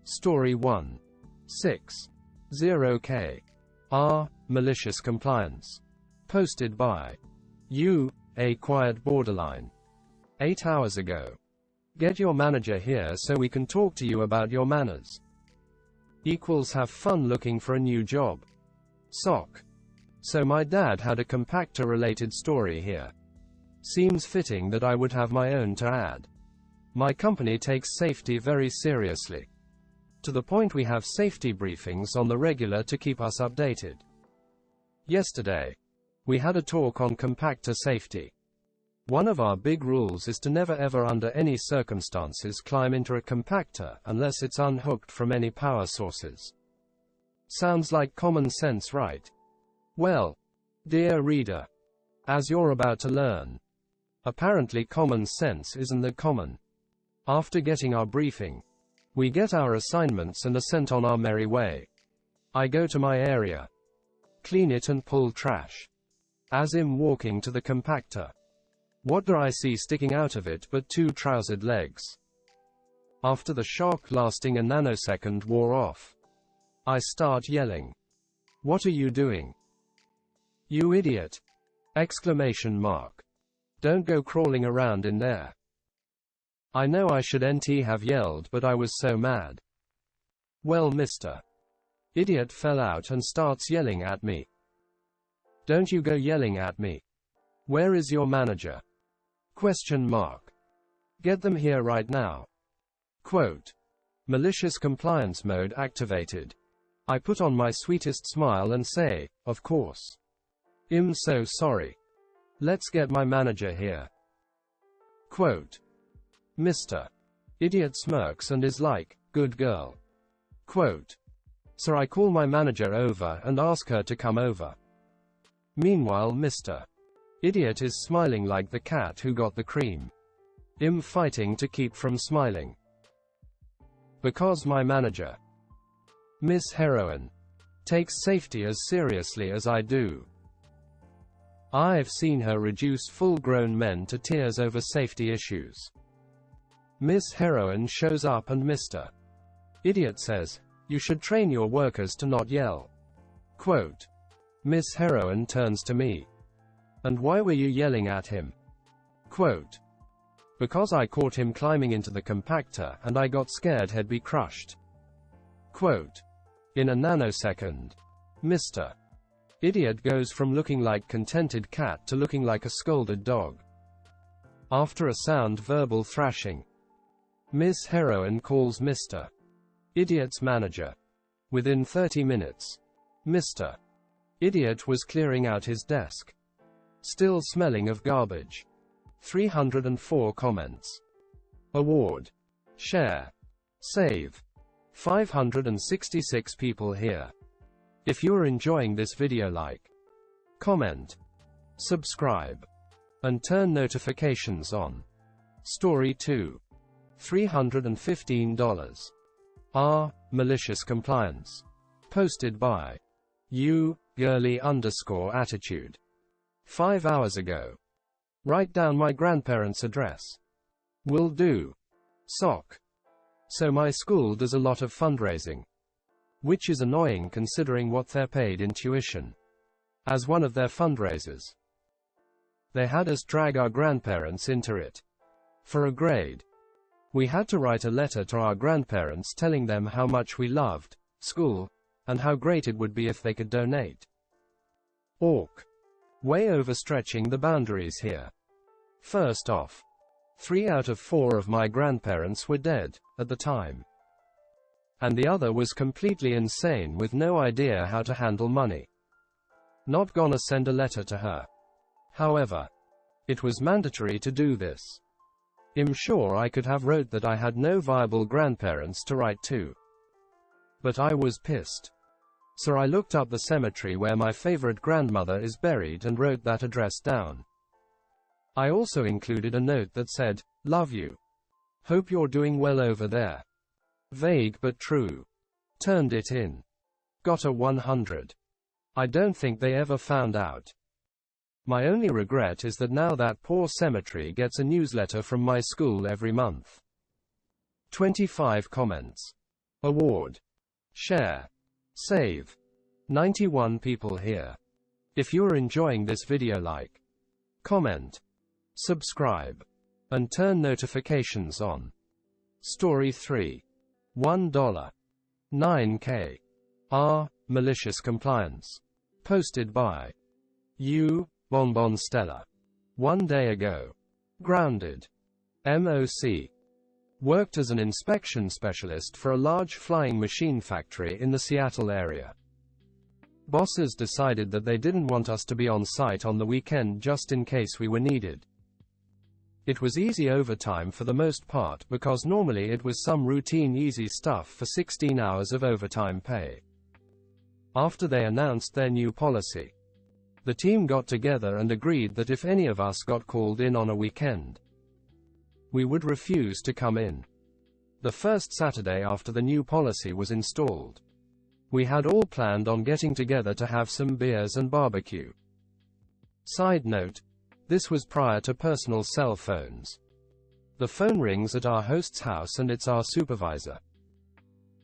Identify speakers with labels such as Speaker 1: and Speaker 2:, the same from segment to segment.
Speaker 1: Story 1. 6. 0K. R. Malicious Compliance. Posted by you, a quiet borderline. 8 hours ago. Get your manager here so we can talk to you about your manners. Equals have fun looking for a new job. Sock. So my dad had a compactor-related story here. Seems fitting that I would have my own to add. My company takes safety very seriously. To the point we have safety briefings on the regular to keep us updated. Yesterday, we had a talk on compactor safety. One of our big rules is to never ever under any circumstances climb into a compactor unless it's unhooked from any power sources. Sounds like common sense, right? Well, dear reader, as you're about to learn, apparently common sense isn't that common. After getting our briefing, we get our assignments and are sent on our merry way. I go to my area, clean it and pull trash. As I'm walking to the compactor, what do I see sticking out of it but 2 trousered legs? After the shock lasting a nanosecond wore off, I start yelling. What are you doing? You idiot! Exclamation mark. Don't go crawling around in there. I know I should have yelled, but I was so mad. Well, Mr. Idiot fell out and starts yelling at me. Don't you go yelling at me. Where is your manager? Question mark. Get them here right now. Quote. Malicious compliance mode activated. I put on my sweetest smile and say, of course. I'm so sorry. Let's get my manager here. Quote. Mr. Idiot smirks and is like, good girl. Quote. So I call my manager over and ask her to come over. Meanwhile, Mr. Idiot is smiling like the cat who got the cream. I'm fighting to keep from smiling. Because my manager, Miss Heroine, takes safety as seriously as I do. I've seen her reduce full-grown men to tears over safety issues. Miss Heroine shows up and Mr. Idiot says, you should train your workers to not yell. Quote. Miss Heroine turns to me. And why were you yelling at him? Quote. Because I caught him climbing into the compactor and I got scared he'd be crushed. Quote. In a nanosecond, Mr. Idiot goes from looking like contented cat to looking like a scolded dog. After a sound verbal thrashing, Miss Heroine calls Mr. Idiot's manager. Within 30 minutes, Mr. Idiot was clearing out his desk, still smelling of garbage. 304 comments. Award. Share. Save. 566 people here. If you're enjoying this video, like, comment, subscribe, and turn notifications on. Story 2. $315. R. Malicious Compliance. Posted by you, girly_attitude. 5 hours ago. Write down my grandparents' address. Will do. Sock. So my school does a lot of fundraising, which is annoying considering what they're paid in tuition. As one of their fundraisers, they had us drag our grandparents into it. For a grade, we had to write a letter to our grandparents telling them how much we loved school, and how great it would be if they could donate. Orc. Way overstretching the boundaries here. First off, 3 out of 4 of my grandparents were dead at the time. And the other was completely insane with no idea how to handle money. Not gonna send a letter to her. However, it was mandatory to do this. I'm sure I could have wrote that I had no viable grandparents to write to. But I was pissed. So I looked up the cemetery where my favorite grandmother is buried and wrote that address down. I also included a note that said, love you. Hope you're doing well over there. Vague but true. Turned it in. Got a 100. I don't think they ever found out. My only regret is that now that poor cemetery gets a newsletter from my school every month. 25 comments. Award. Share. Save. 91 people here. If you're enjoying this video, like, comment, subscribe, and turn notifications on. Story 3. $1. 9K. Malicious Compliance. Posted by Bonbon Stella. 1 day ago. Grounded. MOC. Worked as an inspection specialist for a large flying machine factory in the Seattle area. Bosses decided that they didn't want us to be on site on the weekend just in case we were needed. It was easy overtime for the most part because normally it was some routine easy stuff for 16 hours of overtime pay. After they announced their new policy, the team got together and agreed that if any of us got called in on a weekend, we would refuse to come in. The first Saturday after the new policy was installed, we had all planned on getting together to have some beers and barbecue. Side note, this was prior to personal cell phones. The phone rings at our host's house and it's our supervisor.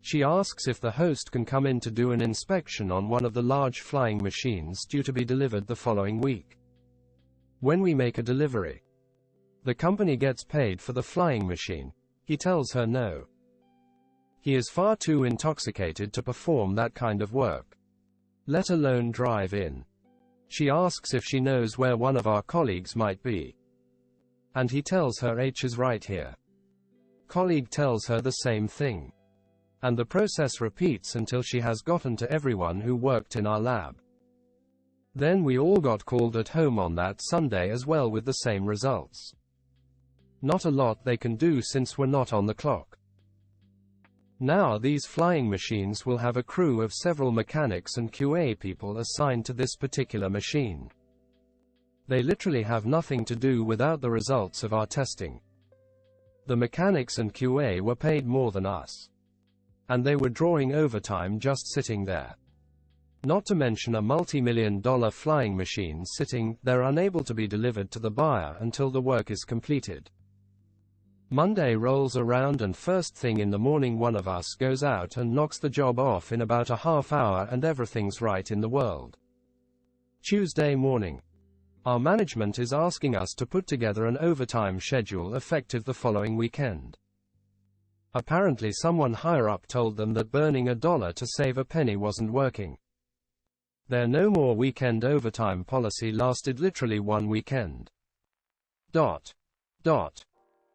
Speaker 1: She asks if the host can come in to do an inspection on one of the large flying machines due to be delivered the following week. When we make a delivery, the company gets paid for the flying machine. He tells her no. He is far too intoxicated to perform that kind of work, let alone drive in. She asks if she knows where one of our colleagues might be, and he tells her H is right here. Colleague tells her the same thing, and the process repeats until she has gotten to everyone who worked in our lab. Then we all got called at home on that Sunday as well with the same results. Not a lot they can do since we're not on the clock. Now these flying machines will have a crew of several mechanics and QA people assigned to this particular machine. They literally have nothing to do without the results of our testing. The mechanics and QA were paid more than us, and they were drawing overtime just sitting there. Not to mention a multi-million-dollar flying machine sitting there unable to be delivered to the buyer until the work is completed. Monday rolls around and first thing in the morning one of us goes out and knocks the job off in about a half hour and everything's right in the world. Tuesday morning, our management is asking us to put together an overtime schedule effective the following weekend. Apparently someone higher up told them that burning $1 to save a penny wasn't working. Their no more weekend overtime policy lasted literally one weekend.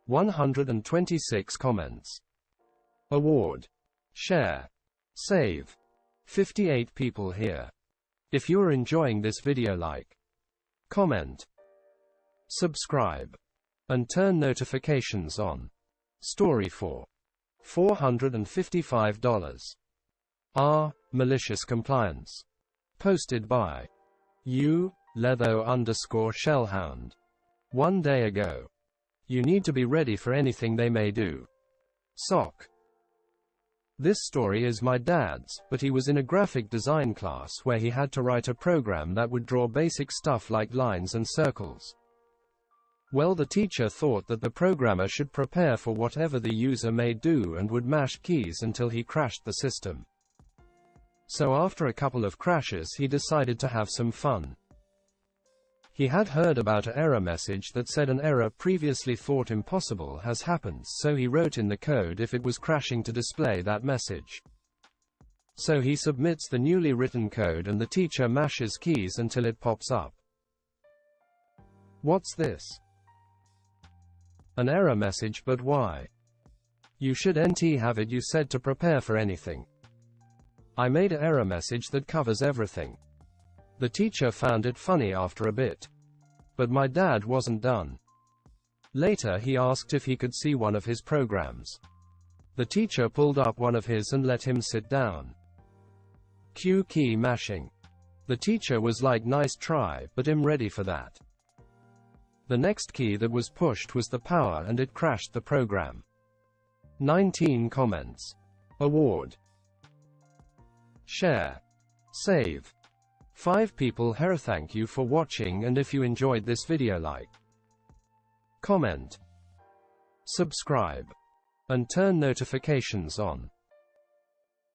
Speaker 1: 126 comments. Award. Share. Save. 58 people here. If you're enjoying this video, like, comment, subscribe, and turn notifications on. Story 4. $455. Malicious Compliance. Posted by Letho_Shellhound. 1 day ago. You need to be ready for anything they may do. Sock. This story is my dad's, but he was in a graphic design class where he had to write a program that would draw basic stuff like lines and circles. Well, the teacher thought that the programmer should prepare for whatever the user may do and would mash keys until he crashed the system. So after a couple of crashes he decided to have some fun. He had heard about an error message that said an error previously thought impossible has happened, so he wrote in the code if it was crashing to display that message. So he submits the newly written code and the teacher mashes keys until it pops up. What's this? An error message, but why? You should have it, you said to prepare for anything. I made an error message that covers everything. The teacher found it funny after a bit. But my dad wasn't done. Later he asked if he could see one of his programs. The teacher pulled up one of his and let him sit down. Q key mashing. The teacher was like, nice try, but I'm ready for that. The next key that was pushed was the power and it crashed the program. 19 comments. Award. Share. Save. 5 people here. Thank you for watching, and if you enjoyed this video, like, comment, subscribe, and turn notifications on.